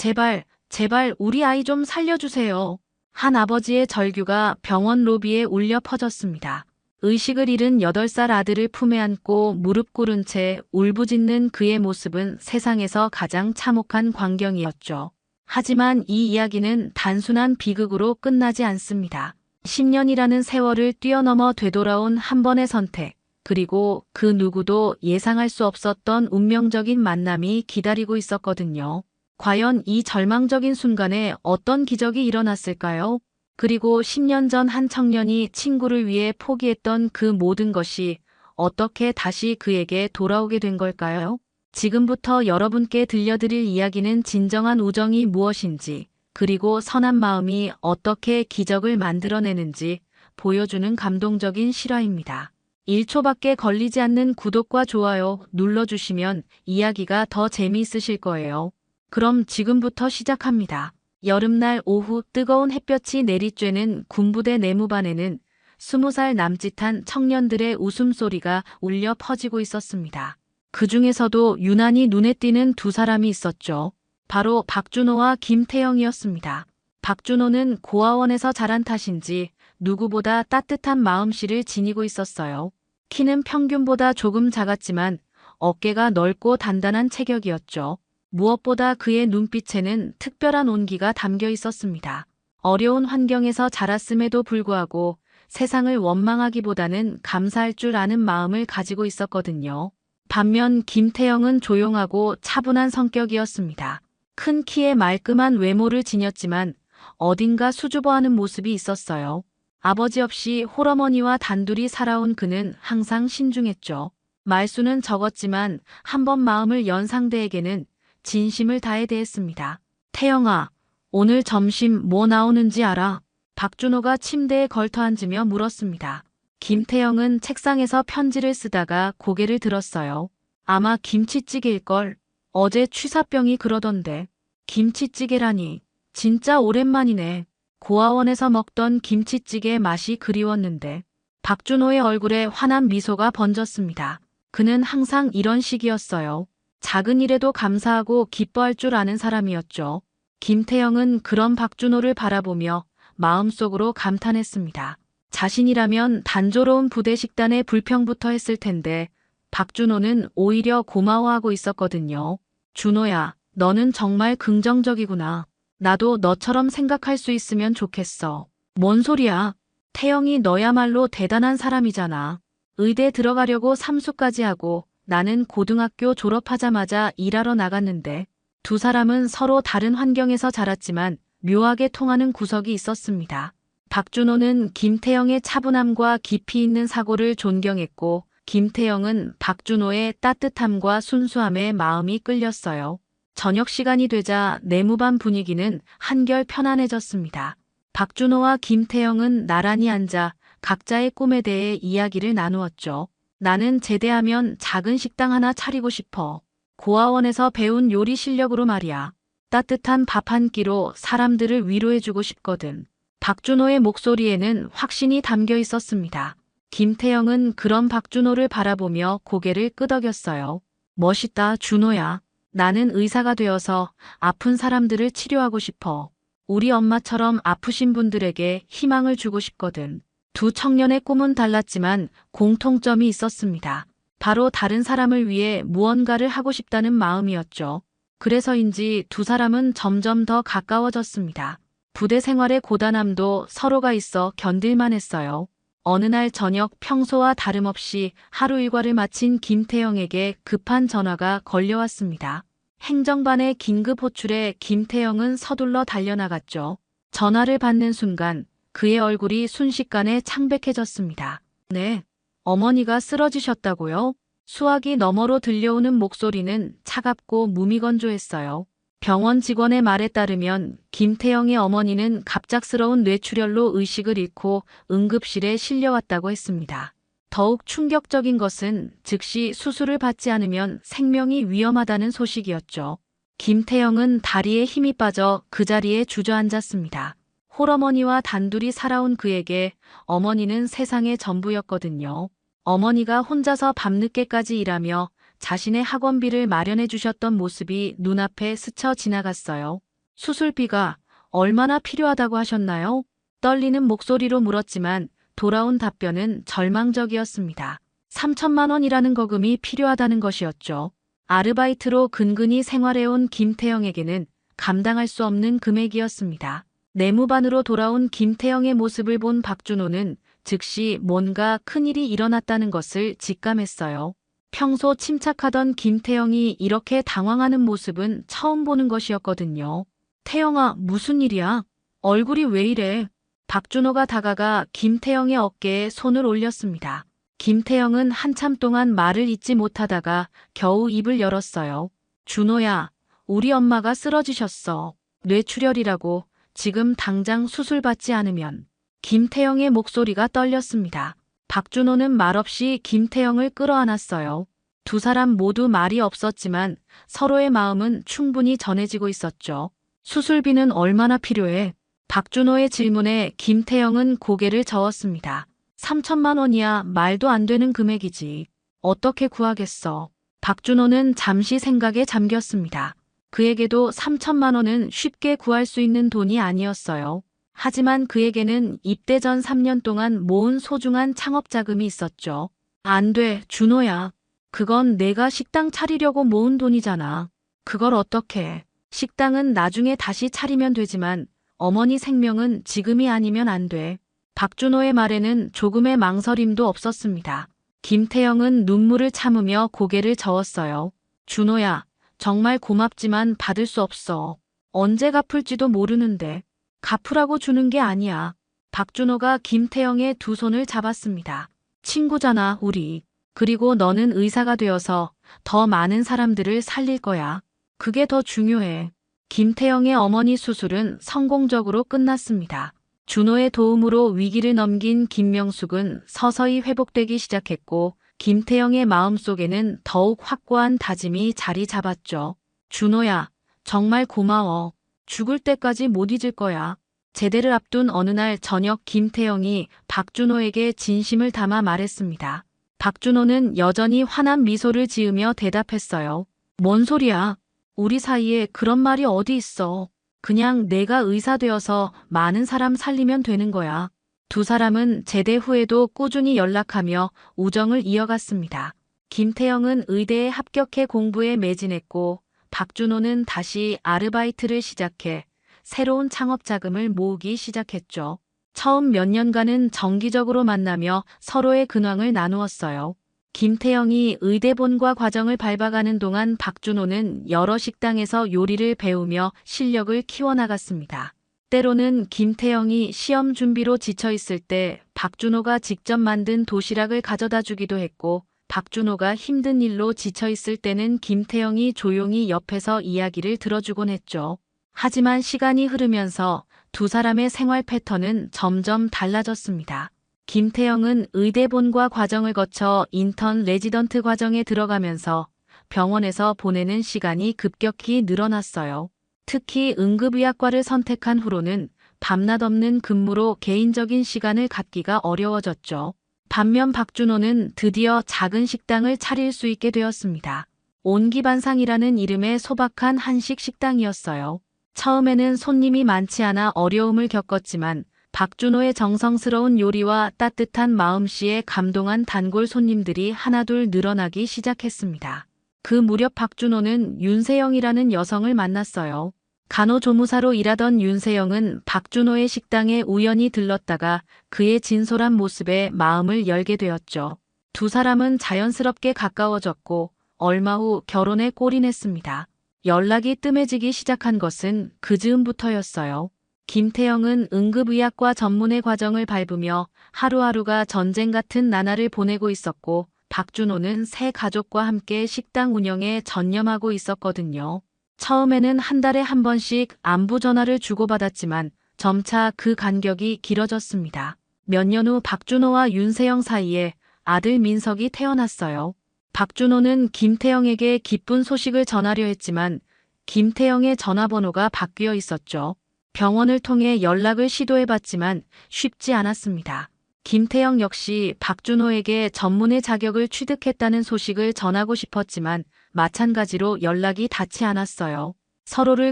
제발, 제발 우리 아이 좀 살려주세요. 한 아버지의 절규가 병원 로비에 울려 퍼졌습니다. 의식을 잃은 8살 아들을 품에 안고 무릎 꿇은 채 울부짖는 그의 모습은 세상에서 가장 참혹한 광경이었죠. 하지만 이 이야기는 단순한 비극으로 끝나지 않습니다. 10년이라는 세월을 뛰어넘어 되돌아온 한 번의 선택, 그리고 그 누구도 예상할 수 없었던 운명적인 만남이 기다리고 있었거든요. 과연 이 절망적인 순간에 어떤 기적이 일어났을까요? 그리고 10년 전 한 청년이 친구를 위해 포기했던 그 모든 것이 어떻게 다시 그에게 돌아오게 된 걸까요? 지금부터 여러분께 들려드릴 이야기는 진정한 우정이 무엇인지, 그리고 선한 마음이 어떻게 기적을 만들어내는지 보여주는 감동적인 실화입니다. 1초밖에 걸리지 않는 구독과 좋아요 눌러주시면 이야기가 더 재미있으실 거예요. 그럼 지금부터 시작합니다. 여름날 오후 뜨거운 햇볕이 내리쬐는 군부대 내무반에는 20살 남짓한 청년들의 웃음소리가 울려 퍼지고 있었습니다. 그 중에서도 유난히 눈에 띄는 두 사람이 있었죠. 바로 박준호와 김태영이었습니다. 박준호는 고아원에서 자란 탓인지 누구보다 따뜻한 마음씨를 지니고 있었어요. 키는 평균보다 조금 작았지만 어깨가 넓고 단단한 체격이었죠. 무엇보다 그의 눈빛에는 특별한 온기가 담겨 있었습니다. 어려운 환경에서 자랐음에도 불구하고 세상을 원망하기보다는 감사할 줄 아는 마음을 가지고 있었거든요. 반면 김태영은 조용하고 차분한 성격이었습니다. 큰 키에 말끔한 외모를 지녔지만 어딘가 수줍어하는 모습이 있었어요. 아버지 없이 홀어머니와 단둘이 살아온 그는 항상 신중했죠. 말수는 적었지만 한 번 마음을 연 상대에게는 진심을 다해 대했습니다. 태영아, 오늘 점심 뭐 나오는지 알아? 박준호가 침대에 걸터앉으며 물었습니다. 김태영은 책상에서 편지를 쓰다가 고개를 들었어요. 아마 김치찌개일걸. 어제 취사병이 그러던데. 김치찌개라니. 진짜 오랜만이네. 고아원에서 먹던 김치찌개 맛이 그리웠는데. 박준호의 얼굴에 환한 미소가 번졌습니다. 그는 항상 이런 식이었어요. 작은 일에도 감사하고 기뻐할 줄 아는 사람이었죠. 김태영은 그런 박준호를 바라보며 마음속으로 감탄했습니다. 자신이라면 단조로운 부대 식단에 불평부터 했을 텐데 박준호는 오히려 고마워하고 있었거든요. 준호야, 너는 정말 긍정적이구나. 나도 너처럼 생각할 수 있으면 좋겠어. 뭔 소리야? 태영이 너야말로 대단한 사람이잖아. 의대 들어가려고 삼수까지 하고 나는 고등학교 졸업하자마자 일하러 나갔는데 두 사람은 서로 다른 환경에서 자랐지만 묘하게 통하는 구석이 있었습니다. 박준호는 김태영의 차분함과 깊이 있는 사고를 존경했고 김태영은 박준호의 따뜻함과 순수함에 마음이 끌렸어요. 저녁 시간이 되자 내무반 분위기는 한결 편안해졌습니다. 박준호와 김태영은 나란히 앉아 각자의 꿈에 대해 이야기를 나누었죠. 나는 제대하면 작은 식당 하나 차리고 싶어. 고아원에서 배운 요리 실력으로 말이야. 따뜻한 밥 한 끼로 사람들을 위로해주고 싶거든. 박준호의 목소리에는 확신이 담겨 있었습니다. 김태영은 그런 박준호를 바라보며 고개를 끄덕였어요. 멋있다, 준호야. 나는 의사가 되어서 아픈 사람들을 치료하고 싶어. 우리 엄마처럼 아프신 분들에게 희망을 주고 싶거든. 두 청년의 꿈은 달랐지만 공통점이 있었습니다. 바로 다른 사람을 위해 무언가를 하고 싶다는 마음이었죠. 그래서인지 두 사람은 점점 더 가까워졌습니다. 부대 생활의 고단함도 서로가 있어 견딜만 했어요. 어느 날 저녁 평소와 다름없이 하루 일과를 마친 김태영에게 급한 전화가 걸려왔습니다. 행정반의 긴급 호출에 김태영은 서둘러 달려나갔죠. 전화를 받는 순간 그의 얼굴이 순식간에 창백해졌습니다. 네, 어머니가 쓰러지셨다고요? 수화기 너머로 들려오는 목소리는 차갑고 무미건조했어요. 병원 직원의 말에 따르면 김태영의 어머니는 갑작스러운 뇌출혈로 의식을 잃고 응급실에 실려왔다고 했습니다. 더욱 충격적인 것은 즉시 수술을 받지 않으면 생명이 위험하다는 소식이었죠. 김태영은 다리에 힘이 빠져 그 자리에 주저앉았습니다. 홀어머니와 단둘이 살아온 그에게 어머니는 세상의 전부였거든요. 어머니가 혼자서 밤늦게까지 일하며 자신의 학원비를 마련해 주셨던 모습이 눈앞에 스쳐 지나갔어요. 수술비가 얼마나 필요하다고 하셨나요? 떨리는 목소리로 물었지만 돌아온 답변은 절망적이었습니다. 3천만 원이라는 거금이 필요하다는 것이었죠. 아르바이트로 근근히 생활해온 김태영에게는 감당할 수 없는 금액이었습니다. 내무반으로 돌아온 김태영의 모습을 본 박준호는 즉시 뭔가 큰일이 일어났다는 것을 직감했어요. 평소 침착하던 김태영이 이렇게 당황하는 모습은 처음 보는 것이었거든요. 태영아, 무슨 일이야? 얼굴이 왜 이래? 박준호가 다가가 김태영의 어깨에 손을 올렸습니다. 김태영은 한참 동안 말을 잇지 못하다가 겨우 입을 열었어요. 준호야, 우리 엄마가 쓰러지셨어. 뇌출혈이라고. 지금 당장 수술 받지 않으면. 김태영의 목소리가 떨렸습니다. 박준호는 말없이 김태영을 끌어안았어요. 두 사람 모두 말이 없었지만 서로의 마음은 충분히 전해지고 있었죠. 수술비는 얼마나 필요해? 박준호의 질문에 김태영은 고개를 저었습니다. 3천만 원이야. 말도 안 되는 금액이지. 어떻게 구하겠어? 박준호는 잠시 생각에 잠겼습니다. 그에게도 3천만 원은 쉽게 구할 수 있는 돈이 아니었어요. 하지만 그에게는 입대 전 3년 동안 모은 소중한 창업 자금이 있었죠. 안 돼, 준호야. 그건 내가 식당 차리려고 모은 돈이잖아. 그걸 어떻게? 식당은 나중에 다시 차리면 되지만 어머니 생명은 지금이 아니면 안 돼. 박준호의 말에는 조금의 망설임도 없었습니다. 김태영은 눈물을 참으며 고개를 저었어요. 준호야, 정말 고맙지만 받을 수 없어. 언제 갚을지도 모르는데. 갚으라고 주는 게 아니야. 박준호가 김태영의 두 손을 잡았습니다. 친구잖아, 우리. 그리고 너는 의사가 되어서 더 많은 사람들을 살릴 거야. 그게 더 중요해. 김태영의 어머니 수술은 성공적으로 끝났습니다. 준호의 도움으로 위기를 넘긴 김명숙은 서서히 회복되기 시작했고 김태영의 마음속에는 더욱 확고한 다짐이 자리 잡았죠. 준호야, 정말 고마워. 죽을 때까지 못 잊을 거야. 제대를 앞둔 어느 날 저녁 김태영이 박준호에게 진심을 담아 말했습니다. 박준호는 여전히 환한 미소를 지으며 대답했어요. 뭔 소리야? 우리 사이에 그런 말이 어디 있어. 그냥 내가 의사 되어서 많은 사람 살리면 되는 거야. 두 사람은 제대 후에도 꾸준히 연락하며 우정을 이어갔습니다. 김태영은 의대에 합격해 공부에 매진했고 박준호는 다시 아르바이트를 시작해 새로운 창업 자금을 모으기 시작했죠. 처음 몇 년간은 정기적으로 만나며 서로의 근황을 나누었어요. 김태영이 의대본과 과정을 밟아가는 동안 박준호는 여러 식당에서 요리를 배우며 실력을 키워나갔습니다. 때로는 김태영이 시험 준비로 지쳐 있을 때 박준호가 직접 만든 도시락을 가져다 주기도 했고 박준호가 힘든 일로 지쳐 있을 때는 김태영이 조용히 옆에서 이야기를 들어주곤 했죠. 하지만 시간이 흐르면서 두 사람의 생활 패턴은 점점 달라졌습니다. 김태영은 의대본과 과정을 거쳐 인턴 레지던트 과정에 들어가면서 병원에서 보내는 시간이 급격히 늘어났어요. 특히 응급의학과를 선택한 후로는 밤낮 없는 근무로 개인적인 시간을 갖기가 어려워졌죠. 반면 박준호는 드디어 작은 식당을 차릴 수 있게 되었습니다. 온기반상이라는 이름의 소박한 한식 식당이었어요. 처음에는 손님이 많지 않아 어려움을 겪었지만 박준호의 정성스러운 요리와 따뜻한 마음씨에 감동한 단골 손님들이 하나둘 늘어나기 시작했습니다. 그 무렵 박준호는 윤세영이라는 여성을 만났어요. 간호조무사로 일하던 윤세영은 박준호의 식당에 우연히 들렀다가 그의 진솔한 모습에 마음을 열게 되었죠. 두 사람은 자연스럽게 가까워졌고 얼마 후 결혼에 골인했습니다. 연락이 뜸해지기 시작한 것은 그 즈음부터였어요. 김태영은 응급의학과 전문의 과정을 밟으며 하루하루가 전쟁 같은 나날을 보내고 있었고 박준호는 새 가족과 함께 식당 운영에 전념하고 있었거든요. 처음에는 한 달에 한 번씩 안부 전화를 주고받았지만 점차 그 간격이 길어졌습니다. 몇 년 후 박준호와 윤세영 사이에 아들 민석이 태어났어요. 박준호는 김태영에게 기쁜 소식을 전하려 했지만 김태영의 전화번호가 바뀌어 있었죠. 병원을 통해 연락을 시도해봤지만 쉽지 않았습니다. 김태영 역시 박준호에게 전문의 자격을 취득했다는 소식을 전하고 싶었지만 마찬가지로 연락이 닿지 않았어요. 서로를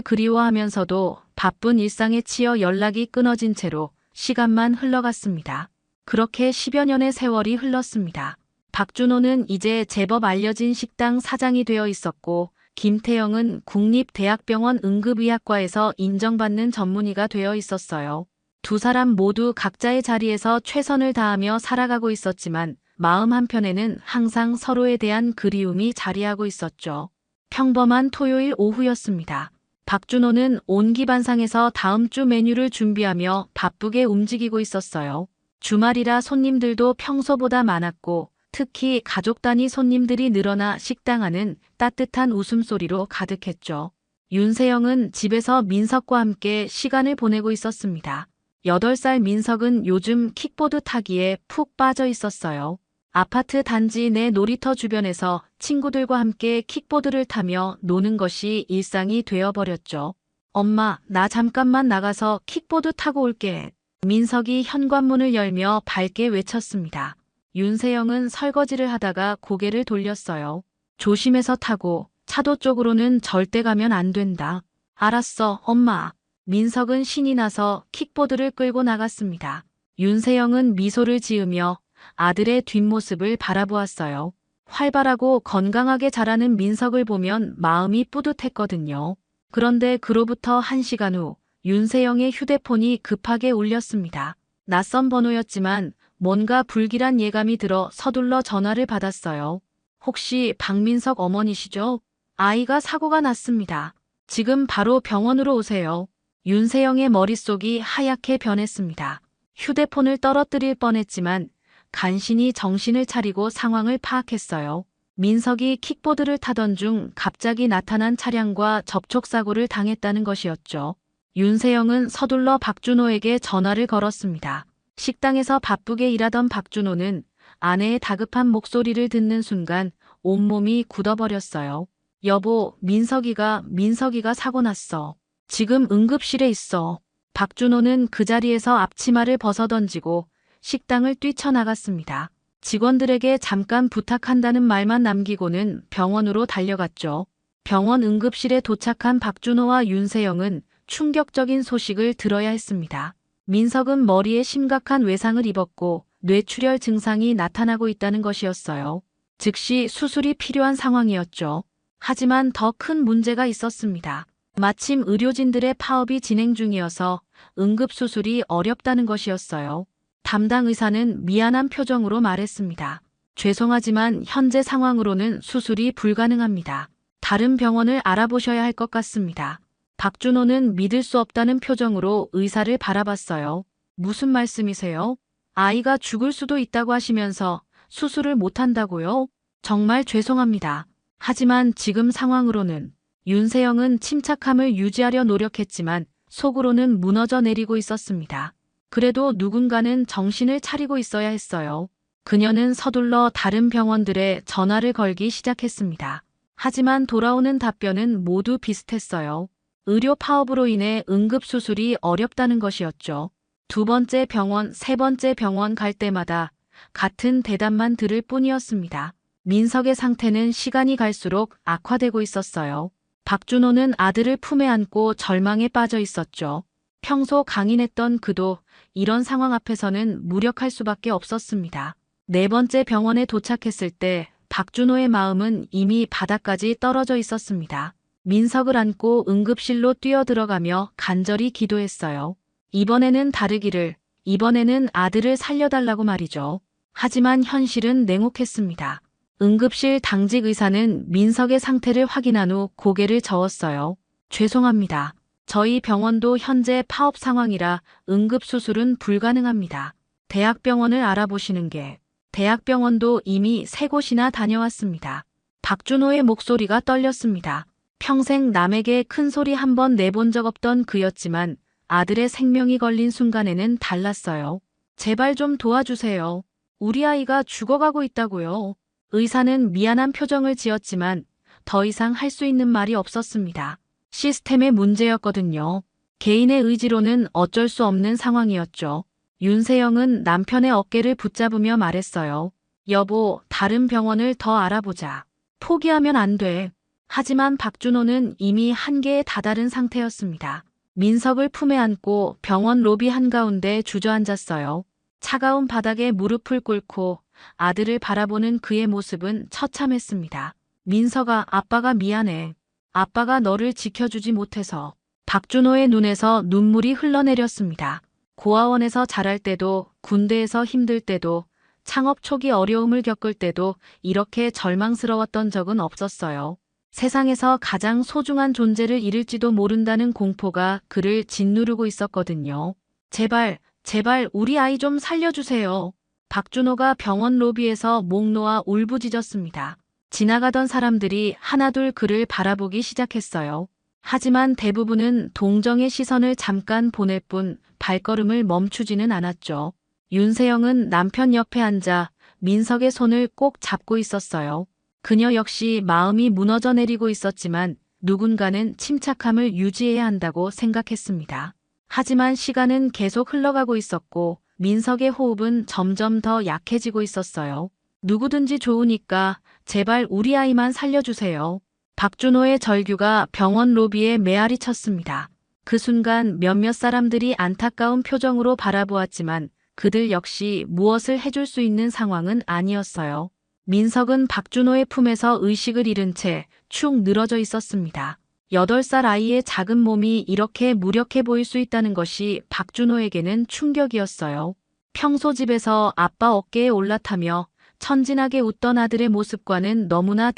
그리워하면서도 바쁜 일상에 치여 연락이 끊어진 채로 시간만 흘러갔습니다. 그렇게 10여 년의 세월이 흘렀습니다. 박준호는 이제 제법 알려진 식당 사장이 되어 있었고, 김태영은 국립대학병원 응급의학과에서 인정받는 전문의가 되어 있었어요. 두 사람 모두 각자의 자리에서 최선을 다하며 살아가고 있었지만 마음 한편에는 항상 서로에 대한 그리움이 자리하고 있었죠. 평범한 토요일 오후였습니다. 박준호는 온기반상에서 다음 주 메뉴를 준비하며 바쁘게 움직이고 있었어요. 주말이라 손님들도 평소보다 많았고 특히 가족 단위 손님들이 늘어나 식당 안은 따뜻한 웃음소리로 가득했죠. 윤세영은 집에서 민석과 함께 시간을 보내고 있었습니다. 8살 민석은 요즘 킥보드 타기에 푹 빠져 있었어요. 아파트 단지 내 놀이터 주변에서 친구들과 함께 킥보드를 타며 노는 것이 일상이 되어버렸죠. 엄마, 나 잠깐만 나가서 킥보드 타고 올게. 민석이 현관문을 열며 밝게 외쳤습니다. 윤세영은 설거지를 하다가 고개를 돌렸어요. 조심해서 타고 차도 쪽으로는 절대 가면 안 된다. 알았어, 엄마. 민석은 신이 나서 킥보드를 끌고 나갔습니다. 윤세영은 미소를 지으며 아들의 뒷모습을 바라보았어요. 활발하고 건강하게 자라는 민석을 보면 마음이 뿌듯했거든요. 그런데 그로부터 1시간 후 윤세영의 휴대폰이 급하게 울렸습니다. 낯선 번호였지만 뭔가 불길한 예감이 들어 서둘러 전화를 받았어요. 혹시 박민석 어머니시죠? 아이가 사고가 났습니다. 지금 바로 병원으로 오세요. 윤세영의 머릿속이 하얗게 변했습니다. 휴대폰을 떨어뜨릴 뻔했지만 간신히 정신을 차리고 상황을 파악했어요. 민석이 킥보드를 타던 중 갑자기 나타난 차량과 접촉사고를 당했다는 것이었죠. 윤세영은 서둘러 박준호에게 전화를 걸었습니다. 식당에서 바쁘게 일하던 박준호는 아내의 다급한 목소리를 듣는 순간 온몸이 굳어버렸어요. 여보, 민석이가 사고 났어. 지금 응급실에 있어. 박준호는 그 자리에서 앞치마를 벗어던지고 식당을 뛰쳐나갔습니다. 직원들에게 잠깐 부탁한다는 말만 남기고는 병원으로 달려갔죠. 병원 응급실에 도착한 박준호와 윤세영은 충격적인 소식을 들어야 했습니다. 민석은 머리에 심각한 외상을 입었고 뇌출혈 증상이 나타나고 있다는 것이었어요. 즉시 수술이 필요한 상황이었죠. 하지만 더 큰 문제가 있었습니다. 마침 의료진들의 파업이 진행 중이어서 응급수술이 어렵다는 것이었어요. 담당 의사는 미안한 표정으로 말했습니다. 죄송하지만 현재 상황으로는 수술이 불가능합니다. 다른 병원을 알아보셔야 할 것 같습니다. 박준호는 믿을 수 없다는 표정으로 의사를 바라봤어요. 무슨 말씀이세요? 아이가 죽을 수도 있다고 하시면서 수술을 못한다고요? 정말 죄송합니다. 하지만 지금 상황으로는 윤세영은 침착함을 유지하려 노력했지만 속으로는 무너져 내리고 있었습니다. 그래도 누군가는 정신을 차리고 있어야 했어요. 그녀는 서둘러 다른 병원들에 전화를 걸기 시작했습니다. 하지만 돌아오는 답변은 모두 비슷했어요. 의료 파업으로 인해 응급수술이 어렵다는 것이었죠. 2번째 병원, 3번째 병원 갈 때마다 같은 대답만 들을 뿐이었습니다. 민석의 상태는 시간이 갈수록 악화되고 있었어요. 박준호는 아들을 품에 안고 절망에 빠져 있었죠. 평소 강인했던 그도 이런 상황 앞에서는 무력할 수밖에 없었습니다. 4번째 병원에 도착했을 때 박준호의 마음은 이미 바닥까지 떨어져 있었습니다. 민석을 안고 응급실로 뛰어들어가며 간절히 기도했어요. 이번에는 다르기를, 이번에는 아들을 살려달라고 말이죠. 하지만 현실은 냉혹했습니다. 응급실 당직 의사는 민석의 상태를 확인한 후 고개를 저었어요. 죄송합니다. 저희 병원도 현재 파업 상황이라 응급수술은 불가능합니다. 대학병원을 알아보시는 게. 대학병원도 이미 3곳이나 다녀왔습니다. 박준호의 목소리가 떨렸습니다. 평생 남에게 큰 소리 한 번 내본 적 없던 그였지만 아들의 생명이 걸린 순간에는 달랐어요. 제발 좀 도와주세요. 우리 아이가 죽어가고 있다고요. 의사는 미안한 표정을 지었지만 더 이상 할 수 있는 말이 없었습니다. 시스템의 문제였거든요. 개인의 의지로는 어쩔 수 없는 상황이었죠. 윤세영은 남편의 어깨를 붙잡으며 말했어요. 여보, 다른 병원을 더 알아보자. 포기하면 안 돼. 하지만 박준호는 이미 한계에 다다른 상태였습니다. 민석을 품에 안고 병원 로비 한가운데 주저앉았어요. 차가운 바닥에 무릎을 꿇고 아들을 바라보는 그의 모습은 처참했습니다. 민석아, 아빠가 미안해. 아빠가 너를 지켜주지 못해서. 박준호의 눈에서 눈물이 흘러내렸습니다. 고아원에서 자랄 때도, 군대에서 힘들 때도, 창업 초기 어려움을 겪을 때도 이렇게 절망스러웠던 적은 없었어요. 세상에서 가장 소중한 존재를 잃을지도 모른다는 공포가 그를 짓누르고 있었거든요. 제발, 제발 우리 아이 좀 살려주세요. 박준호가 병원 로비에서 목 놓아 울부짖었습니다. 지나가던 사람들이 하나둘 그를 바라보기 시작했어요. 하지만 대부분은 동정의 시선을 잠깐 보낼 뿐 발걸음을 멈추지는 않았죠. 윤세영은 남편 옆에 앉아 민석의 손을 꼭 잡고 있었어요. 그녀 역시 마음이 무너져 내리고 있었지만 누군가는 침착함을 유지해야 한다고 생각했습니다. 하지만 시간은 계속 흘러가고 있었고 민석의 호흡은 점점 더 약해지고 있었어요. 누구든지 좋으니까 제발 우리 아이만 살려주세요. 박준호의 절규가 병원 로비에 메아리 쳤습니다. 그 순간 몇몇 사람들이 안타까운 표정으로 바라보았지만 그들 역시 무엇을 해줄 수 있는 상황은 아니었어요. 민석은 박준호의 품에서 의식을 잃은 채 축 늘어져 있었습니다. 8살 아이의 작은 몸이 이렇게 무력해 보일 수 있다는 것이 박준호에게는 충격이었어요. 평소 집에서 아빠 어깨에 올라타며 천진하게 웃던 아들의 모습과는 너무나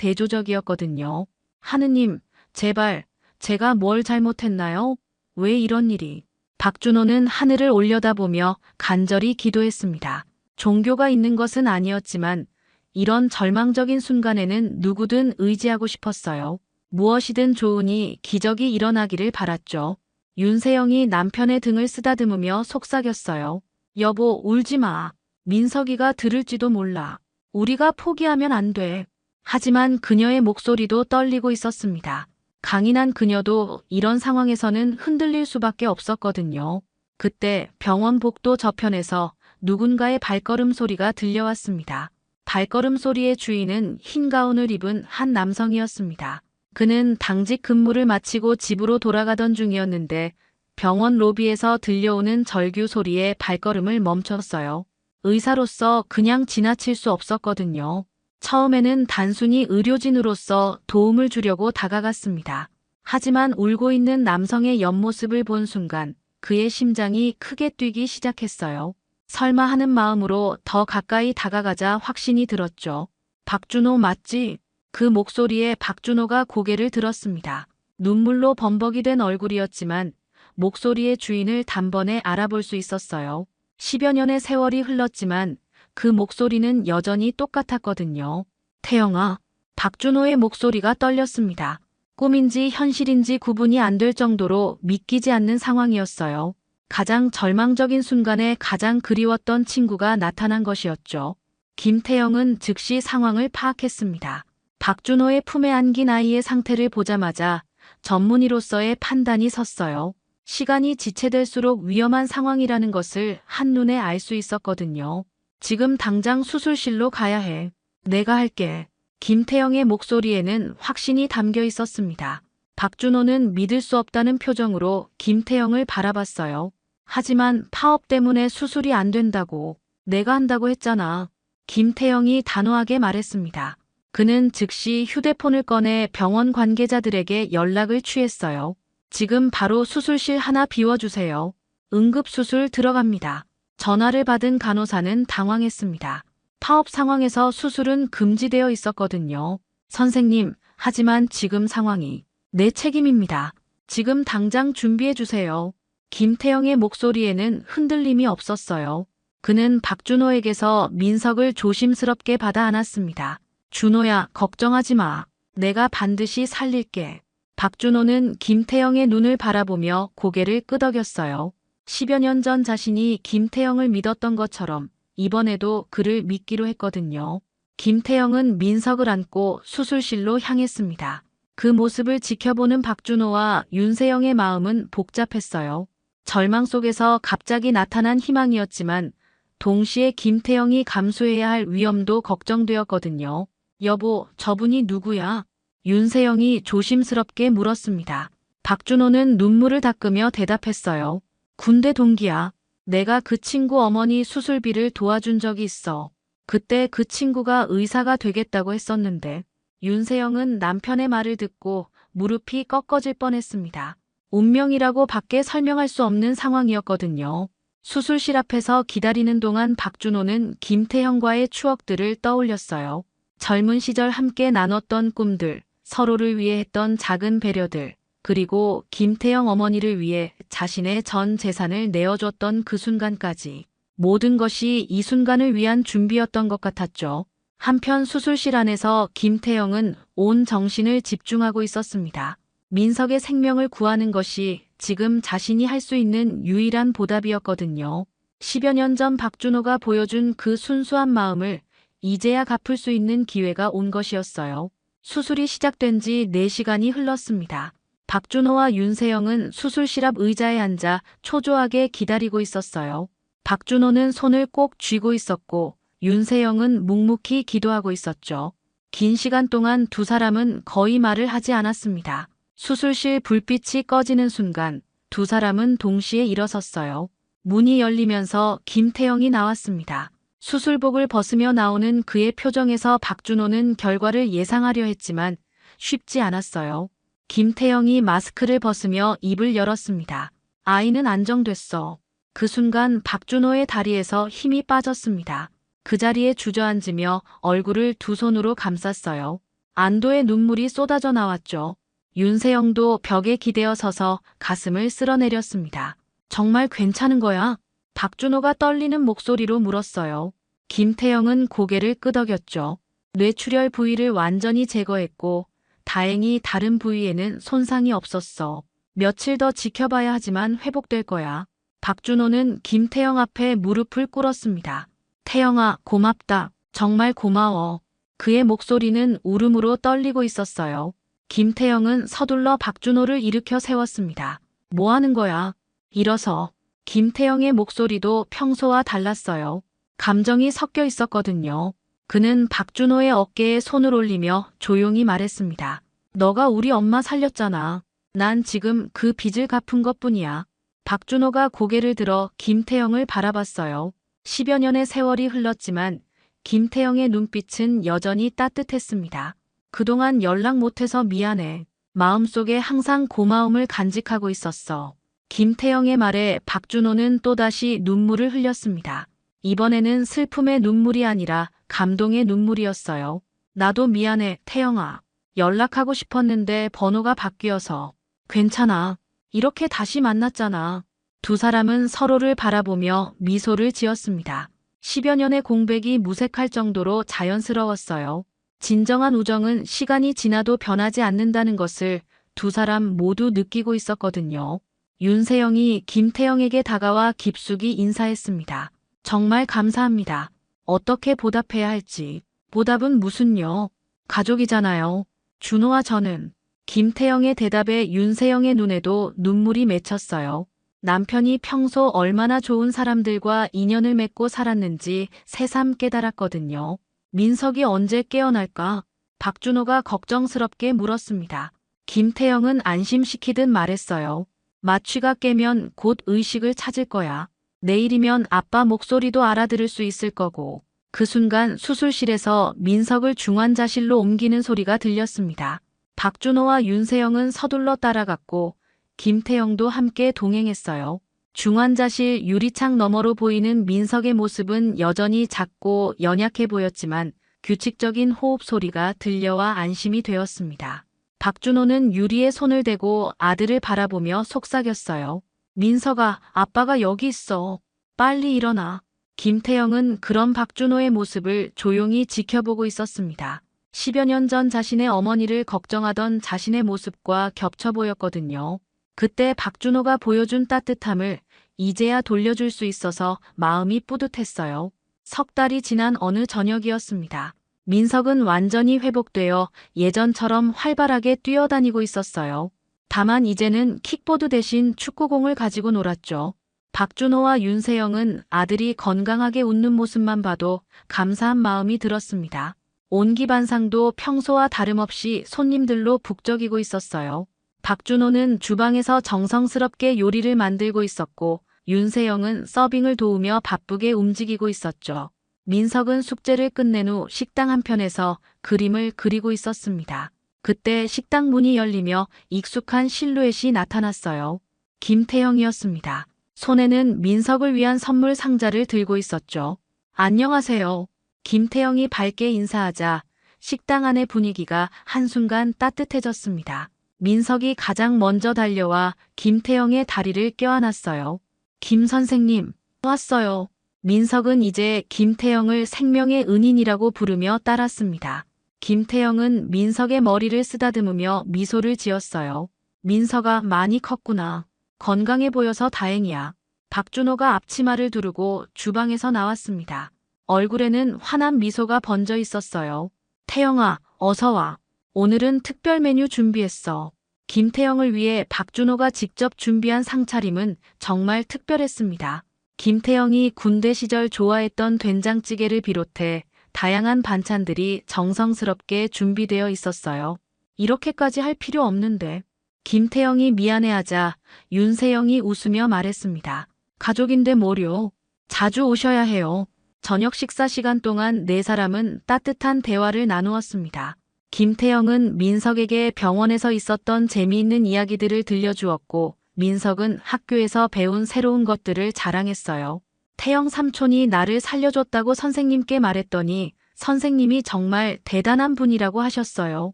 대조적이었거든요. 하느님, 제발, 제가 뭘 잘못했나요? 왜 이런 일이? 박준호는 하늘을 올려다보며 간절히 기도했습니다. 종교가 있는 것은 아니었지만 이런 절망적인 순간에는 누구든 의지하고 싶었어요. 무엇이든 좋으니 기적이 일어나기를 바랐죠. 윤세영이 남편의 등을 쓰다듬으며 속삭였어요. 여보, 울지 마. 민석이가 들을지도 몰라. 우리가 포기하면 안 돼. 하지만 그녀의 목소리도 떨리고 있었습니다. 강인한 그녀도 이런 상황에서는 흔들릴 수밖에 없었거든요. 그때 병원 복도 저편에서 누군가의 발걸음 소리가 들려왔습니다. 발걸음 소리의 주인은 흰 가운을 입은 한 남성이었습니다. 그는 당직 근무를 마치고 집으로 돌아가던 중이었는데 병원 로비에서 들려오는 절규 소리에 발걸음을 멈췄어요. 의사로서 그냥 지나칠 수 없었거든요. 처음에는 단순히 의료진으로서 도움을 주려고 다가갔습니다. 하지만 울고 있는 남성의 옆모습을 본 순간 그의 심장이 크게 뛰기 시작했어요. 설마 하는 마음으로 더 가까이 다가가자 확신이 들었죠. 박준호 맞지? 그 목소리에 박준호가 고개를 들었습니다. 눈물로 범벅이 된 얼굴이었지만 목소리의 주인을 단번에 알아볼 수 있었어요. 10여 년의 세월이 흘렀지만 그 목소리는 여전히 똑같았거든요. 태영아, 박준호의 목소리가 떨렸습니다. 꿈인지 현실인지 구분이 안 될 정도로 믿기지 않는 상황이었어요. 가장 절망적인 순간에 가장 그리웠던 친구가 나타난 것이었죠. 김태영은 즉시 상황을 파악했습니다. 박준호의 품에 안긴 아이의 상태를 보자마자 전문의로서의 판단이 섰어요. 시간이 지체될수록 위험한 상황이라는 것을 한눈에 알 수 있었거든요. 지금 당장 수술실로 가야 해. 내가 할게. 김태영의 목소리에는 확신이 담겨 있었습니다. 박준호는 믿을 수 없다는 표정으로 김태영을 바라봤어요. 하지만 파업 때문에 수술이 안 된다고. 내가 한다고 했잖아. 김태영이 단호하게 말했습니다. 그는 즉시 휴대폰을 꺼내 병원 관계자들에게 연락을 취했어요. 지금 바로 수술실 하나 비워주세요. 응급수술 들어갑니다. 전화를 받은 간호사는 당황했습니다. 파업 상황에서 수술은 금지되어 있었거든요. 선생님, 하지만 지금 상황이 내 책임입니다. 지금 당장 준비해주세요. 김태영의 목소리에는 흔들림이 없었어요. 그는 박준호에게서 민석을 조심스럽게 받아 안았습니다. 준호야, 걱정하지 마. 내가 반드시 살릴게. 박준호는 김태영의 눈을 바라보며 고개를 끄덕였어요. 10여 년 전 자신이 김태영을 믿었던 것처럼 이번에도 그를 믿기로 했거든요. 김태영은 민석을 안고 수술실로 향했습니다. 그 모습을 지켜보는 박준호와 윤세영의 마음은 복잡했어요. 절망 속에서 갑자기 나타난 희망이었지만 동시에 김태영이 감수해야 할 위험도 걱정되었거든요. 여보, 저분이 누구야? 윤세영이 조심스럽게 물었습니다. 박준호는 눈물을 닦으며 대답했어요. 군대 동기야. 내가 그 친구 어머니 수술비를 도와준 적이 있어. 그때 그 친구가 의사가 되겠다고 했었는데. 윤세영은 남편의 말을 듣고 무릎이 꺾어질 뻔했습니다. 운명이라고 밖에 설명할 수 없는 상황이었거든요. 수술실 앞에서 기다리는 동안 박준호는 김태형과의 추억들을 떠올렸어요. 젊은 시절 함께 나눴던 꿈들, 서로를 위해 했던 작은 배려들, 그리고 김태형 어머니를 위해 자신의 전 재산을 내어줬던 그 순간까지. 모든 것이 이 순간을 위한 준비였던 것 같았죠. 한편 수술실 안에서 김태형은 온 정신을 집중하고 있었습니다. 민석의 생명을 구하는 것이 지금 자신이 할 수 있는 유일한 보답이었거든요. 10여 년 전 박준호가 보여준 그 순수한 마음을 이제야 갚을 수 있는 기회가 온 것이었어요. 수술이 시작된 지 4시간이 흘렀습니다. 박준호와 윤세영은 수술실 앞 의자에 앉아 초조하게 기다리고 있었어요. 박준호는 손을 꼭 쥐고 있었고 윤세영은 묵묵히 기도하고 있었죠. 긴 시간 동안 두 사람은 거의 말을 하지 않았습니다. 수술실 불빛이 꺼지는 순간 두 사람은 동시에 일어섰어요. 문이 열리면서 김태형이 나왔습니다. 수술복을 벗으며 나오는 그의 표정에서 박준호는 결과를 예상하려 했지만 쉽지 않았어요. 김태형이 마스크를 벗으며 입을 열었습니다. 아이는 안정됐어. 그 순간 박준호의 다리에서 힘이 빠졌습니다. 그 자리에 주저앉으며 얼굴을 두 손으로 감쌌어요. 안도의 눈물이 쏟아져 나왔죠. 윤세영도 벽에 기대어 서서 가슴을 쓸어내렸습니다. 정말 괜찮은 거야? 박준호가 떨리는 목소리로 물었어요. 김태형은 고개를 끄덕였죠. 뇌출혈 부위를 완전히 제거했고 다행히 다른 부위에는 손상이 없었어. 며칠 더 지켜봐야 하지만 회복될 거야. 박준호는 김태형 앞에 무릎을 꿇었습니다. 태형아, 고맙다. 정말 고마워. 그의 목소리는 울음으로 떨리고 있었어요. 김태형은 서둘러 박준호를 일으켜 세웠습니다. 뭐 하는 거야? 일어서. 김태형의 목소리도 평소와 달랐어요. 감정이 섞여 있었거든요. 그는 박준호의 어깨에 손을 올리며 조용히 말했습니다. 너가 우리 엄마 살렸잖아. 난 지금 그 빚을 갚은 것뿐이야. 박준호가 고개를 들어 김태형을 바라봤어요. 10여 년의 세월이 흘렀지만 김태형의 눈빛은 여전히 따뜻했습니다. 그동안 연락 못해서 미안해. 마음속에 항상 고마움을 간직하고 있었어. 김태형의 말에 박준호는 또다시 눈물을 흘렸습니다. 이번에는 슬픔의 눈물이 아니라 감동의 눈물이었어요. 나도 미안해, 태형아. 연락하고 싶었는데 번호가 바뀌어서. 괜찮아. 이렇게 다시 만났잖아. 두 사람은 서로를 바라보며 미소를 지었습니다. 10여 년의 공백이 무색할 정도로 자연스러웠어요. 진정한 우정은 시간이 지나도 변하지 않는다는 것을 두 사람 모두 느끼고 있었거든요. 윤세영이 김태형에게 다가와 깊숙이 인사했습니다. 정말 감사합니다. 어떻게 보답해야 할지. 보답은 무슨요? 가족이잖아요. 준호와 저는. 김태형의 대답에 윤세영의 눈에도 눈물이 맺혔어요. 남편이 평소 얼마나 좋은 사람들과 인연을 맺고 살았는지 새삼 깨달았거든요. 민석이 언제 깨어날까? 박준호가 걱정스럽게 물었습니다. 김태형은 안심시키듯 말했어요. 마취가 깨면 곧 의식을 찾을 거야. 내일이면 아빠 목소리도 알아들을 수 있을 거고. 그 순간 수술실에서 민석을 중환자실로 옮기는 소리가 들렸습니다. 박준호와 윤세영은 서둘러 따라갔고 김태형도 함께 동행했어요. 중환자실 유리창 너머로 보이는 민석의 모습은 여전히 작고 연약해 보였지만 규칙적인 호흡 소리가 들려와 안심이 되었습니다. 박준호는 유리에 손을 대고 아들을 바라보며 속삭였어요. 민석아, 아빠가 여기 있어. 빨리 일어나. 김태형은 그런 박준호의 모습을 조용히 지켜보고 있었습니다. 10여 년 전 자신의 어머니를 걱정하던 자신의 모습과 겹쳐 보였거든요. 그때 박준호가 보여준 따뜻함을 이제야 돌려줄 수 있어서 마음이 뿌듯했어요. 석 달이 지난 어느 저녁이었습니다. 민석은 완전히 회복되어 예전처럼 활발하게 뛰어다니고 있었어요. 다만 이제는 킥보드 대신 축구공을 가지고 놀았죠. 박준호와 윤세영은 아들이 건강하게 웃는 모습만 봐도 감사한 마음이 들었습니다. 온기반상도 평소와 다름없이 손님들로 북적이고 있었어요. 박준호는 주방에서 정성스럽게 요리를 만들고 있었고 윤세영은 서빙을 도우며 바쁘게 움직이고 있었죠. 민석은 숙제를 끝낸 후 식당 한편에서 그림을 그리고 있었습니다. 그때 식당 문이 열리며 익숙한 실루엣이 나타났어요. 김태형이었습니다. 손에는 민석을 위한 선물 상자를 들고 있었죠. 안녕하세요. 김태형이 밝게 인사하자 식당 안의 분위기가 한순간 따뜻해졌습니다. 민석이 가장 먼저 달려와 김태형의 다리를 껴안았어요. 김 선생님, 왔어요. 민석은 이제 김태형을 생명의 은인이라고 부르며 따랐습니다. 김태형은 민석의 머리를 쓰다듬으며 미소를 지었어요. 민석아, 많이 컸구나. 건강해 보여서 다행이야. 박준호가 앞치마를 두르고 주방에서 나왔습니다. 얼굴에는 환한 미소가 번져 있었어요. 태영아, 어서 와. 오늘은 특별 메뉴 준비했어. 김태형을 위해 박준호가 직접 준비한 상차림은 정말 특별했습니다. 김태형이 군대 시절 좋아했던 된장찌개를 비롯해 다양한 반찬들이 정성스럽게 준비되어 있었어요. 이렇게까지 할 필요 없는데. 김태형이 미안해하자 윤세영이 웃으며 말했습니다. 가족인데 뭐려. 자주 오셔야 해요. 저녁 식사 시간 동안 네 사람은 따뜻한 대화를 나누었습니다. 김태형은 민석에게 병원에서 있었던 재미있는 이야기들을 들려주었고 민석은 학교에서 배운 새로운 것들을 자랑했어요. 태영 삼촌이 나를 살려줬다고 선생님께 말했더니 선생님이 정말 대단한 분이라고 하셨어요.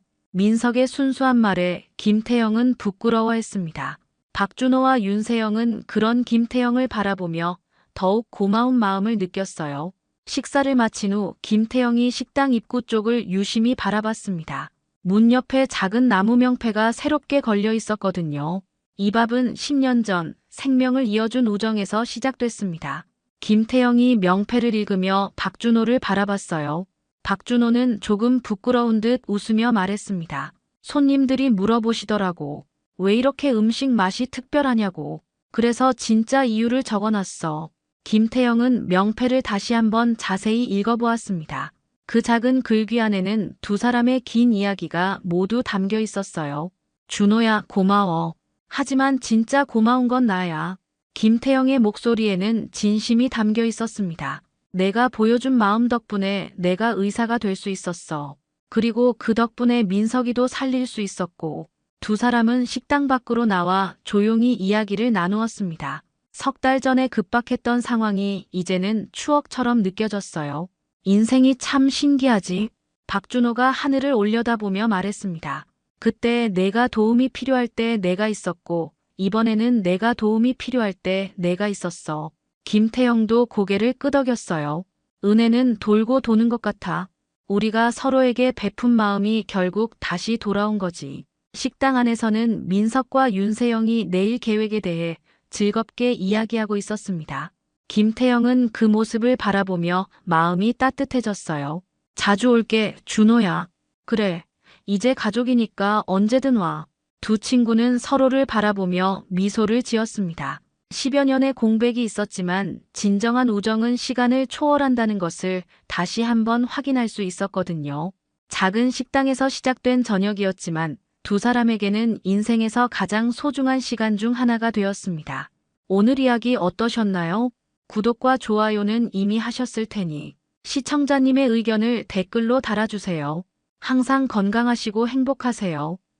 민석의 순수한 말에 김태형은 부끄러워했습니다. 박준호와 윤세영은 그런 김태형을 바라보며 더욱 고마운 마음을 느꼈어요. 식사를 마친 후 김태형이 식당 입구 쪽을 유심히 바라봤습니다. 문 옆에 작은 나무 명패가 새롭게 걸려 있었거든요. 이 밥은 10년 전 생명을 이어준 우정에서 시작됐습니다. 김태형이 명패를 읽으며 박준호를 바라봤어요. 박준호는 조금 부끄러운 듯 웃으며 말했습니다. 손님들이 물어보시더라고. 왜 이렇게 음식 맛이 특별하냐고. 그래서 진짜 이유를 적어놨어. 김태형은 명패를 다시 한번 자세히 읽어보았습니다. 그 작은 글귀 안에는 두 사람의 긴 이야기가 모두 담겨 있었어요. 준호야, 고마워. 하지만 진짜 고마운 건 나야. 김태형의 목소리에는 진심이 담겨 있었습니다. 내가 보여준 마음 덕분에 내가 의사가 될 수 있었어. 그리고 그 덕분에 민석이도 살릴 수 있었고. 두 사람은 식당 밖으로 나와 조용히 이야기를 나누었습니다. 석 달 전에 급박했던 상황이 이제는 추억처럼 느껴졌어요. 인생이 참 신기하지. 박준호가 하늘을 올려다보며 말했습니다. 그때 내가 도움이 필요할 때 내가 있었고 이번에는 내가 도움이 필요할 때 내가 있었어. 김태형도 고개를 끄덕였어요. 은혜는 돌고 도는 것 같아. 우리가 서로에게 베푼 마음이 결국 다시 돌아온 거지. 식당 안에서는 민석과 윤세영이 내일 계획에 대해 즐겁게 이야기하고 있었습니다. 김태형은 그 모습을 바라보며 마음이 따뜻해졌어요. 자주 올게, 준호야. 그래, 이제 가족이니까 언제든 와. 두 친구는 서로를 바라보며 미소를 지었습니다. 10여 년의 공백이 있었지만 진정한 우정은 시간을 초월한다는 것을 다시 한번 확인할 수 있었거든요. 작은 식당에서 시작된 저녁이었지만 두 사람에게는 인생에서 가장 소중한 시간 중 하나가 되었습니다. 오늘 이야기 어떠셨나요? 구독과 좋아요는 이미 하셨을 테니 시청자님의 의견을 댓글로 달아주세요. 항상 건강하시고 행복하세요.